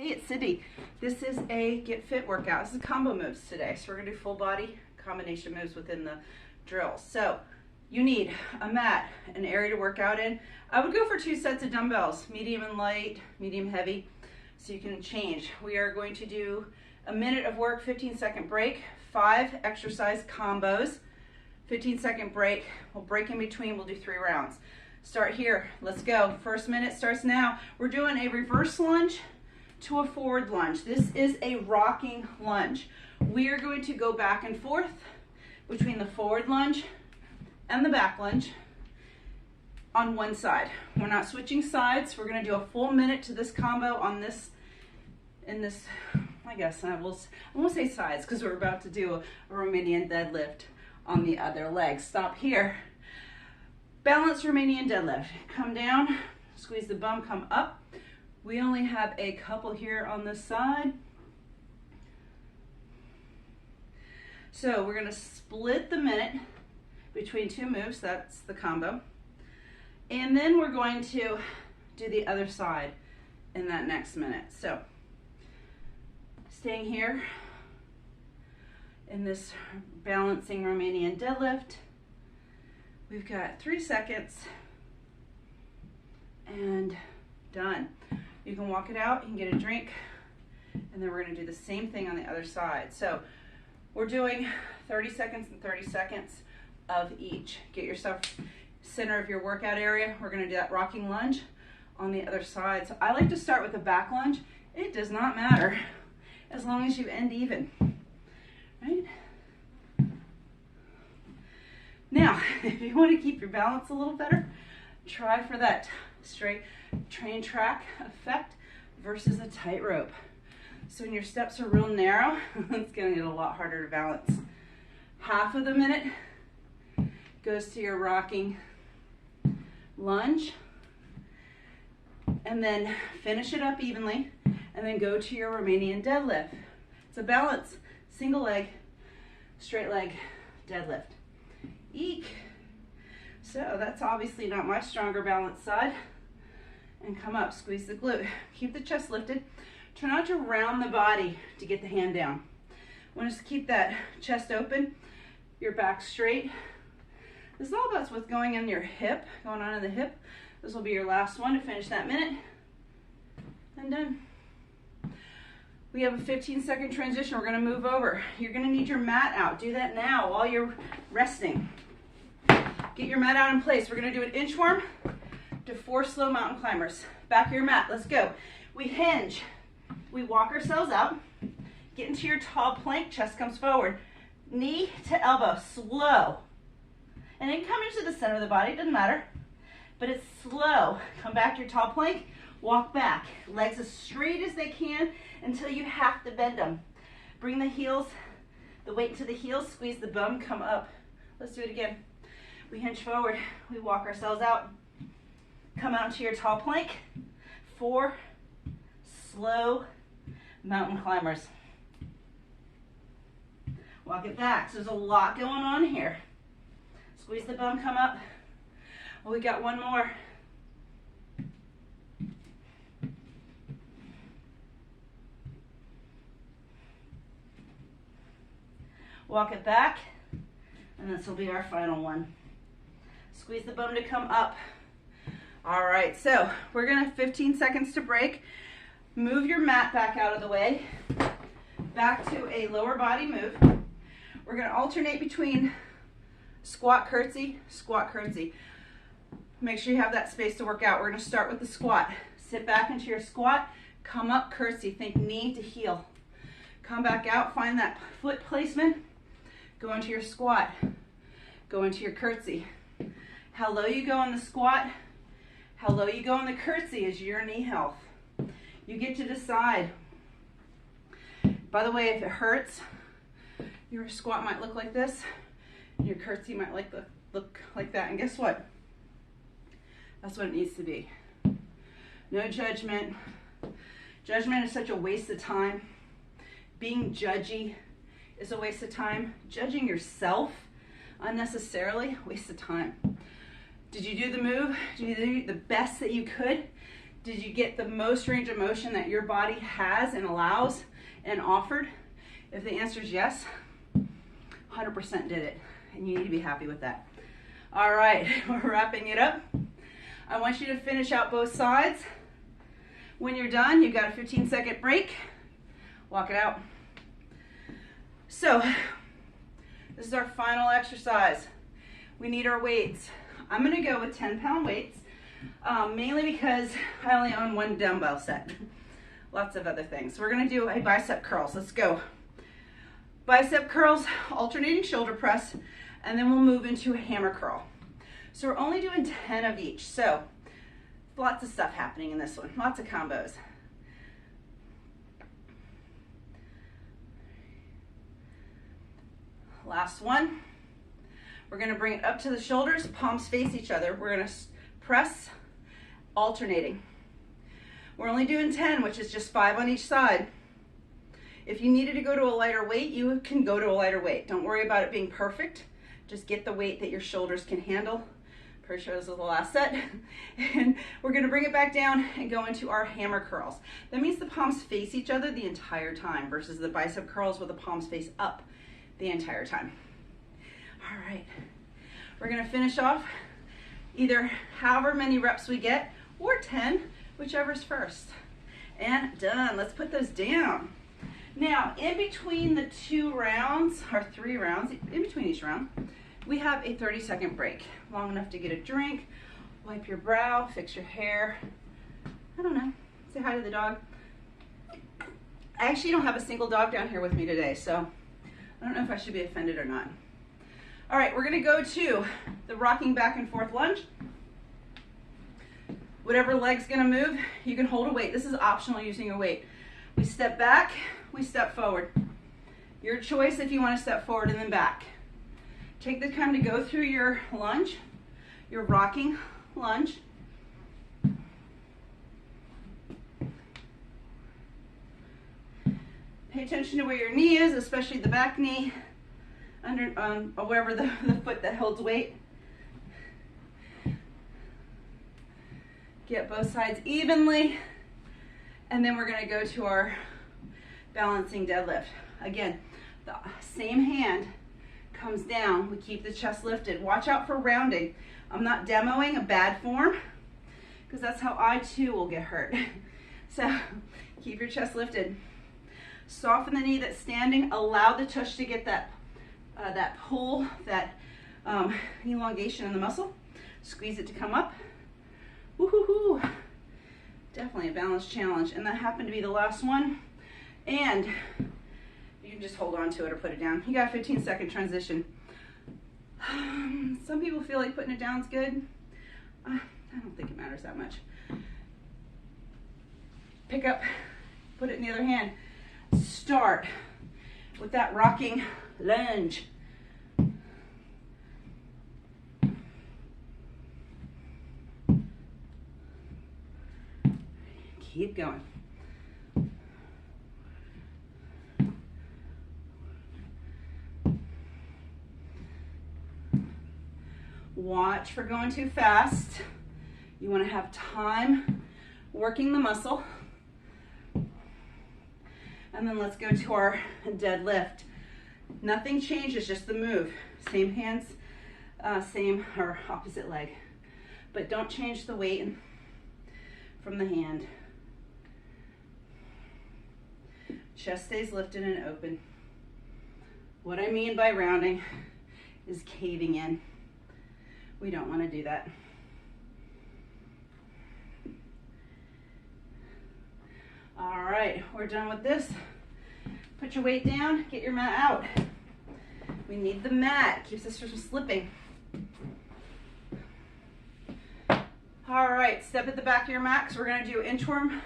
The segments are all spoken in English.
Hey, it's Cindy. This is a Get Fit workout. This is combo moves today. So we're gonna do full body combination moves within the drills. So you need a mat, an area to work out in. I would go for 2 sets of dumbbells, medium and light, medium heavy, so you can change. We are going to do a minute of work, 15-second break, 5 exercise combos, 15-second break. We'll break in between, we'll do 3 rounds. Start here, let's go. First minute starts now. We're doing a reverse lunge to a forward lunge. This is a rocking lunge. We are going to go back and forth between the forward lunge and the back lunge on one side. We're not switching sides. We're gonna do a full minute to this combo on this, I guess, I won't say sides because we're about to do a Romanian deadlift on the other leg. Stop here. Balance Romanian deadlift. Come down, squeeze the bum, come up. We only have a couple here on this side. So we're gonna split the minute between 2 moves, that's the combo. And then we're going to do the other side in that next minute. So staying here in this balancing Romanian deadlift. We've got 3 seconds and done. You can walk it out, you can get a drink, and then we're gonna do the same thing on the other side. So we're doing 30 seconds and 30 seconds of each. Get yourself center of your workout area. We're gonna do that rocking lunge on the other side. So I like to start with the back lunge. It does not matter as long as you end even, right? Now, if you want to keep your balance a little better, try for that straight train track effect versus a tightrope. So when your steps are real narrow, it's going to get a lot harder to balance. Half of the minute goes to your rocking lunge, and then finish it up evenly, and then go to your Romanian deadlift. It's a balance, single leg, straight leg deadlift. Eek. So that's obviously not my stronger balance side. And come up, squeeze the glute. Keep the chest lifted. Try not to round the body to get the hand down. Want to keep that chest open, your back straight. This is all about what's going in your hip, going on in the hip. This will be your last one to finish that minute. And done. We have a 15-second transition. We're going to move over. You're going to need your mat out. Do that now while you're resting. Get your mat out in place. We're going to do an inchworm to 4 slow mountain climbers. Back of your mat. Let's go. We hinge. We walk ourselves out. Get into your tall plank. Chest comes forward. Knee to elbow. Slow. And then come into the center of the body. Doesn't matter. But it's slow. Come back to your tall plank. Walk back. Legs as straight as they can until you have to bend them. Bring the heels, the weight into the heels, squeeze the bum, come up. Let's do it again. We hinge forward, we walk ourselves out. Come out into your tall plank. 4 slow mountain climbers. Walk it back. So there's a lot going on here. Squeeze the bum, come up. Oh, we got one more. Walk it back, and this will be our final one. Squeeze the bum to come up. All right, so we're gonna 15 seconds to break. Move your mat back out of the way. Back to a lower body move. We're gonna alternate between squat, curtsy, squat, curtsy. Make sure you have that space to work out. We're gonna start with the squat. Sit back into your squat, come up, curtsy. Think knee to heel. Come back out, find that foot placement. Go into your squat, go into your curtsy. How low you go in the squat, how low you go in the curtsy is your knee health. You get to decide. By the way, if it hurts, your squat might look like this, and your curtsy might look like that. And guess what? That's what it needs to be. No judgment. Judgment is such a waste of time. Being judgy is a waste of time. Judging yourself unnecessarily, waste of time. Did you do the move? Did you do the best that you could? Did you get the most range of motion that your body has and allows and offered? If the answer is yes, 100% did it, and you need to be happy with that. All right, we're wrapping it up. I want you to finish out both sides. When you're done, you've got a 15-second break. Walk it out. So, this is our final exercise. We need our weights. I'm gonna go with 10-pound weights, mainly because I only own one dumbbell set. Lots of other things. So we're gonna do a bicep curls. Let's go. Bicep curls, alternating shoulder press, and then we'll move into a hammer curl. So we're only doing 10 of each. So lots of stuff happening in this one, lots of combos. Last one. We're gonna bring it up to the shoulders, palms face each other. We're gonna press, alternating. We're only doing 10, which is just 5 on each side. If you needed to go to a lighter weight, you can go to a lighter weight. Don't worry about it being perfect. Just get the weight that your shoulders can handle. Pretty sure this is the last set. And we're gonna bring it back down and go into our hammer curls. That means the palms face each other the entire time versus the bicep curls where the palms face up the entire time. All right, we're gonna finish off either however many reps we get or 10, whichever's first. And done, let's put those down. Now, in between the 2 rounds, or 3 rounds, in between each round, we have a 30-second break, long enough to get a drink, wipe your brow, fix your hair, I don't know, say hi to the dog. I actually don't have a single dog down here with me today, so I don't know if I should be offended or not. All right, we're gonna go to the rocking back and forth lunge. Whatever leg's gonna move, you can hold a weight. This is optional using a weight. We step back, we step forward. Your choice if you want to step forward and then back. Take the time to go through your lunge, your rocking lunge. Pay attention to where your knee is, especially the back knee, under or wherever the foot that holds weight. Get both sides evenly. And then we're gonna go to our balancing deadlift. Again, the same hand comes down. We keep the chest lifted. Watch out for rounding. I'm not demoing a bad form because that's how I too will get hurt. So keep your chest lifted. Soften the knee that's standing. Allow the tush to get that pull, that elongation in the muscle. Squeeze it to come up. Woo-hoo-hoo. Definitely a balance challenge, and that happened to be the last one. And you can just hold on to it or put it down. You got a 15-second transition. Some people feel like putting it down is good. I don't think it matters that much. Pick up, put it in the other hand. Start with that rocking lunge. Keep going. Watch for going too fast. You want to have time working the muscle. And then let's go to our deadlift. Nothing changes, just the move. Same hands, same or opposite leg. But don't change the weight from the hand. Chest stays lifted and open. What I mean by rounding is caving in. We don't want to do that. All right, we're done with this. Put your weight down, get your mat out. We need the mat, keeps us from slipping. All right, step at the back of your mat because we're gonna do inchworm,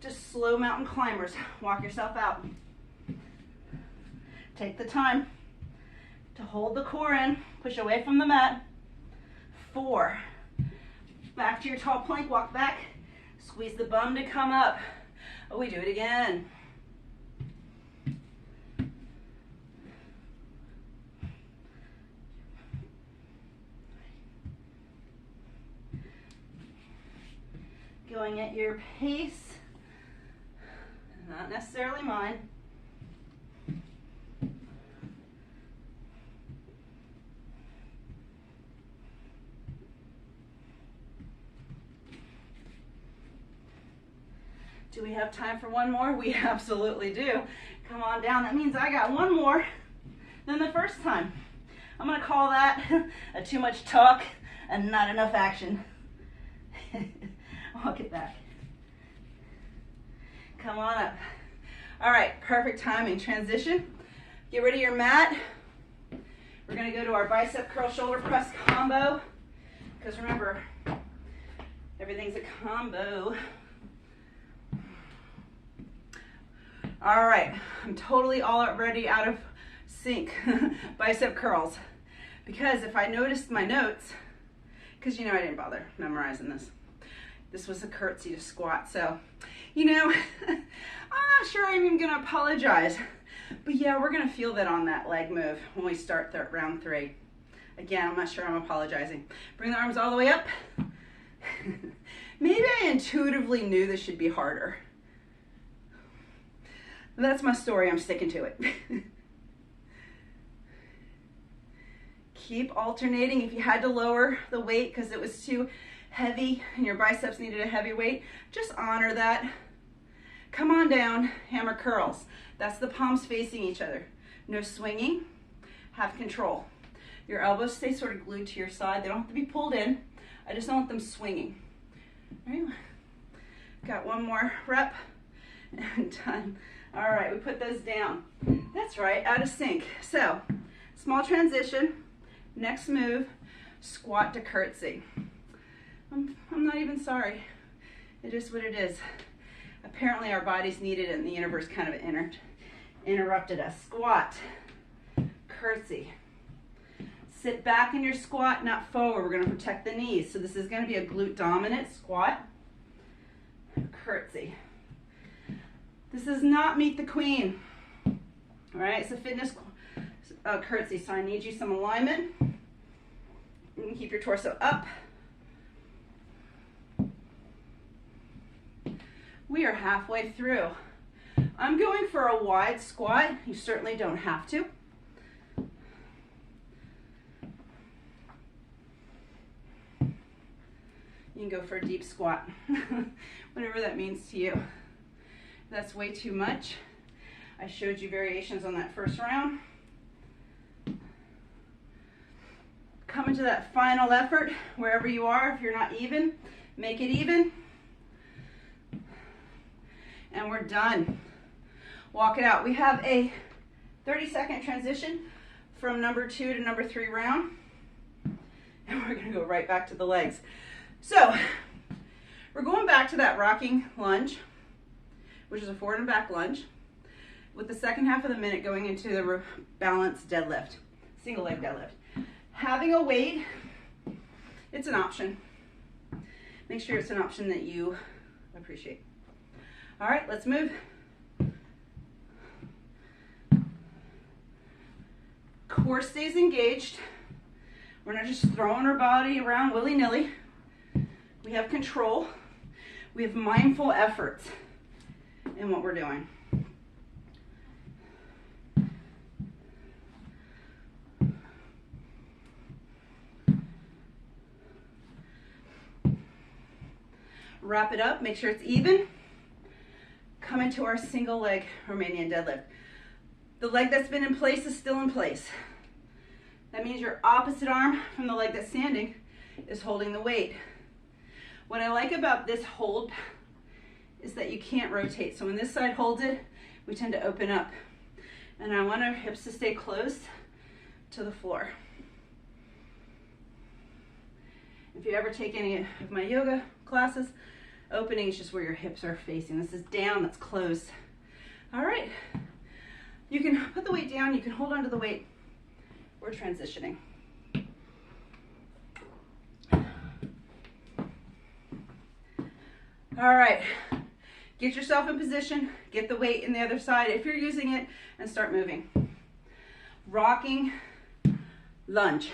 just slow mountain climbers. Walk yourself out. Take the time to hold the core in, push away from the mat. 4, back to your tall plank, walk back, squeeze the bum to come up. Oh, we do it again. going at your pace, not necessarily mine. Do we have time for one more? We absolutely do. Come on down. That means I got one more than the first time. I'm going to call that a too much talk and not enough action. Walk it back. Come on up. All right, perfect timing. Transition. Get rid of your mat. We're going to go to our bicep curl shoulder press combo. Because remember, everything's a combo. All right, I'm totally already out of sync. Bicep curls. Because if I noticed my notes, because you know I didn't bother memorizing this. This was a curtsy to squat, so, you know, I'm not sure I'm even gonna apologize. But yeah, we're gonna feel that on that leg move when we start round 3. Again, I'm not sure I'm apologizing. Bring the arms all the way up. Maybe I intuitively knew this should be harder. That's my story, I'm sticking to it. Keep alternating. If you had to lower the weight because it was too heavy and your biceps needed a heavy weight, just honor that. Come on down, hammer curls. That's the palms facing each other. No swinging, have control. Your elbows stay sort of glued to your side. They don't have to be pulled in. I just don't want them swinging. All right. Got one more rep and done. All right, we put those down. That's right, out of sync. So, small transition. Next move, squat to curtsy. I'm not even sorry. It is what it is. Apparently our bodies needed it and the universe kind of interrupted us. Squat, curtsy. Sit back in your squat, not forward. We're gonna protect the knees. So this is gonna be a glute dominant squat, curtsy. This does not meet the queen. All right, it's a fitness curtsy, so I need you some alignment. You can keep your torso up. We are halfway through. I'm going for a wide squat. You certainly don't have to. You can go for a deep squat, whatever that means to you. If that's way too much, I showed you variations on that first round. Come into that final effort, wherever you are. If you're not even, make it even. And we're done. Walk it out. We have a 30-second transition from number 2 to number 3 round. And we're gonna go right back to the legs. So, we're going back to that rocking lunge, which is a forward and back lunge, with the second half of the minute going into the balanced deadlift, single leg deadlift. Having a weight, it's an option. Make sure it's an option that you appreciate. All right, let's move. Core stays engaged. We're not just throwing our body around willy-nilly. We have control. We have mindful efforts in what we're doing. Wrap it up, make sure it's even. Come into our single leg Romanian deadlift. The leg that's been in place is still in place. That means your opposite arm from the leg that's standing is holding the weight. What I like about this hold is that you can't rotate. So when this side holds it, we tend to open up. And I want our hips to stay close to the floor. If you ever take any of my yoga classes, opening is just where your hips are facing. This is down, that's closed. All right. You can put the weight down, you can hold on to the weight. We're transitioning. All right. Get yourself in position, get the weight in the other side if you're using it, and start moving. Rocking lunge.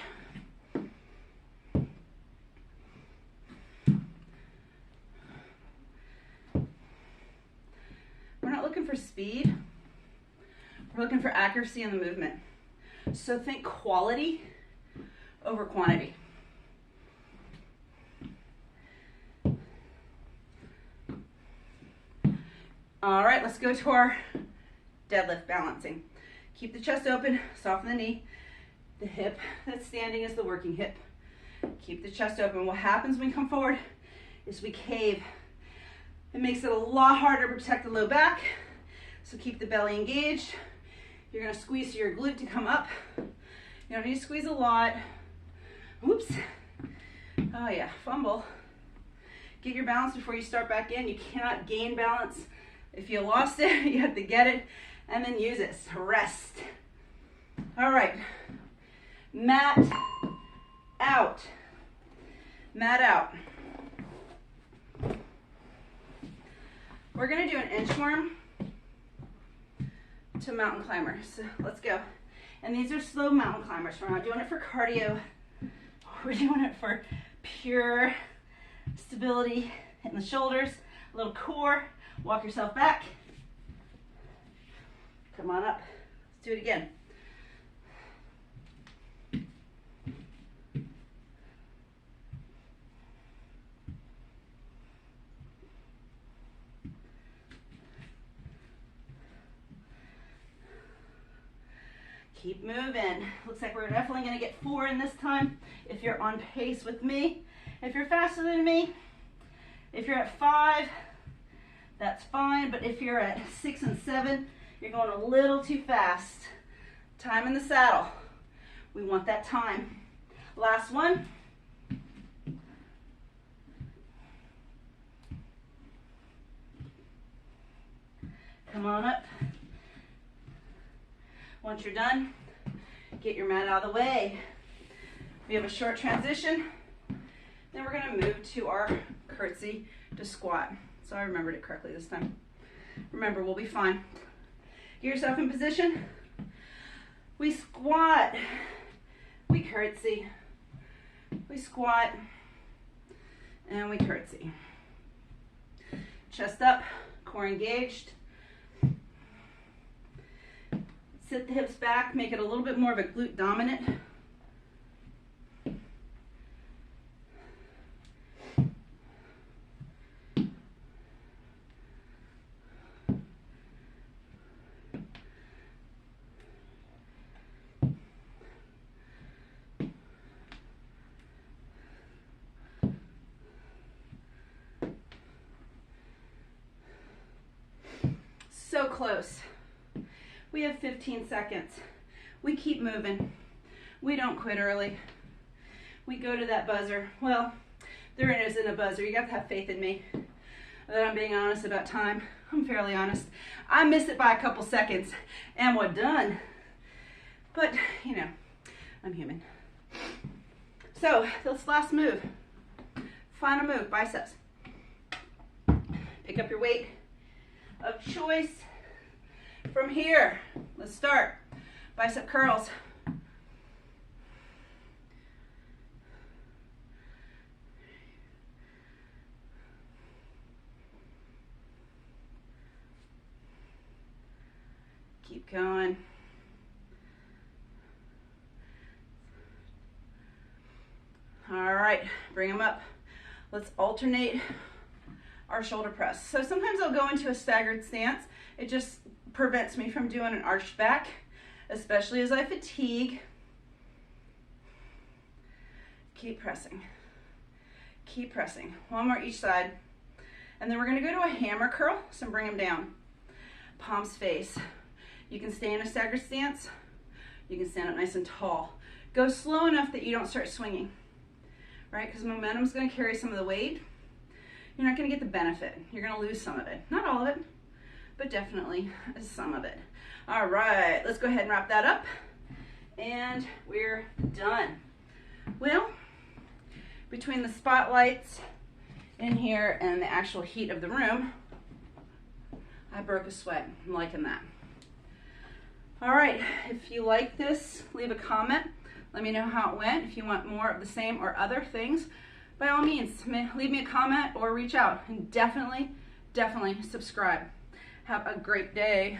for speed. We're looking for accuracy in the movement. So think quality over quantity. All right, let's go to our deadlift balancing. Keep the chest open, soften the knee. The hip that's standing is the working hip. Keep the chest open. What happens when we come forward is we cave. It makes it a lot harder to protect the low back. So keep the belly engaged. You're gonna squeeze your glute to come up. You don't need to squeeze a lot. Oops. Oh yeah, fumble. Get your balance before you start back in. You cannot gain balance. If you lost it, you have to get it and then use it to rest. All right, mat out. Mat out. We're gonna do an inchworm to mountain climber. So let's go. And these are slow mountain climbers. We're not doing it for cardio. We're doing it for pure stability in the shoulders, a little core. Walk yourself back. Come on up. Let's do it again. Keep moving. Looks like we're definitely going to get 4 in this time if you're on pace with me. If you're faster than me, if you're at 5, that's fine, but if you're at 6 and 7, you're going a little too fast. Time in the saddle. We want that time. Last one. Come on up. Once you're done, get your mat out of the way. We have a short transition. Then we're going to move to our curtsy to squat. So I remembered it correctly this time. Remember, we'll be fine. Get yourself in position. We squat. We curtsy. We squat. And we curtsy. Chest up, core engaged. Sit the hips back, make it a little bit more of a glute dominant. So close. We have 15 seconds. We keep moving. We don't quit early. We go to that buzzer. Well, there isn't a buzzer. You got to have faith in me that I'm being honest about time. I'm fairly honest. I miss it by a couple seconds and we're done. But, you know, I'm human. So, this last move. Final move, biceps. Pick up your weight of choice. From here, let's start. Bicep curls. Keep going. All right, bring them up. Let's alternate our shoulder press. So sometimes I'll go into a staggered stance. It just prevents me from doing an arched back, especially as I fatigue. Keep pressing. Keep pressing. One more each side. And then we're going to go to a hammer curl, so bring them down. Palms face. You can stay in a staggered stance. You can stand up nice and tall. Go slow enough that you don't start swinging, right? Because momentum is going to carry some of the weight. You're not going to get the benefit. You're going to lose some of it. Not all of it, but definitely some of it. All right, let's go ahead and wrap that up. And we're done. Well, between the spotlights in here and the actual heat of the room, I broke a sweat. I'm liking that. All right, if you like this, leave a comment. Let me know how it went. If you want more of the same or other things, by all means, leave me a comment or reach out. And definitely subscribe. Have a great day.